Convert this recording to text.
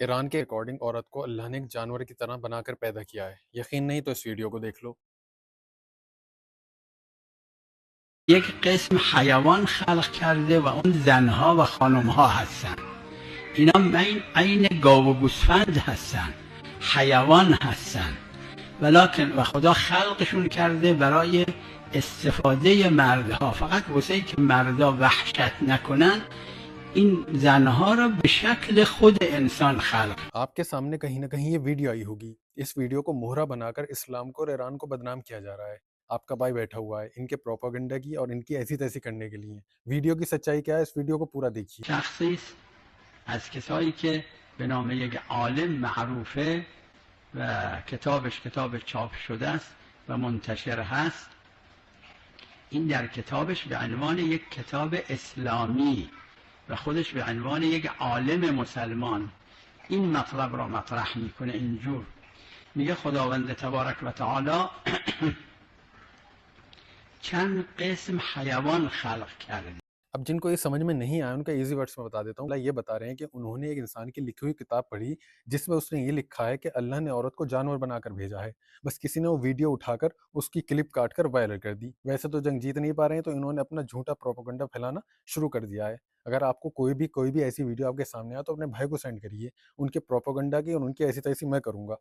ईरान के अकॉर्डिंग औरत को अल्लाह ने एक जानवर की तरह बनाकर पैदा किया है। यकीन नहीं तो इस वीडियो को देख लो। یک قسم حیوان خلق کرده و اون زنها و خانمها هستن. اینا عین گاو و گوسفند هستن، حیوان هستن، ولکن و خدا خلقشون کرده برای استفاده مردها، فقط واسه که مردا وحشت نکنن این زنها را به شکل خود انسان خلق. आपके सामने कहीं ना कहीं ये वीडियो आई होगी। इस वीडियो को मोहरा बनाकर इस्लाम को और ईरान को बदनाम किया जा रहा है। आपका भाई बैठा हुआ है इनके प्रोपागेंडा की और इनकी ऐसी तैसी करने के लिए। वीडियो की सच्चाई क्या है, इस वीडियो को पूरा देखिए। شخصی است از کسایی که به نام یک عالم معروفه و کتابش کتاب چاپ شده است و منتشر هست. این در کتابش به عنوان یک کتاب اسلامی و خودش به عنوان یک عالم مسلمان این مطلب را مطرح میکنه. اینجور میگه خداوند تبارک و تعالی چند قسم حیوان خلق کرده. अब जिनको ये समझ में नहीं आया उनका इजी वर्ड्स में बता देता हूँ। अल्लाह ये बता रहे हैं कि उन्होंने एक इंसान की लिखी हुई किताब पढ़ी जिसमें उसने ये लिखा है कि अल्लाह ने औरत को जानवर बनाकर भेजा है। बस किसी ने वो वीडियो उठाकर उसकी क्लिप काटकर वायरल कर दी। वैसे तो जंग जीत नहीं पा रहे हैं तो इन्होंने अपना झूठा प्रोपेगेंडा फैलाना शुरू कर दिया है। अगर आपको कोई भी ऐसी वीडियो आपके सामने आए तो अपने भाई को सेंड करिए। उनके प्रोपेगेंडा की और उनकी ऐसी तैसी मैं करूंगा।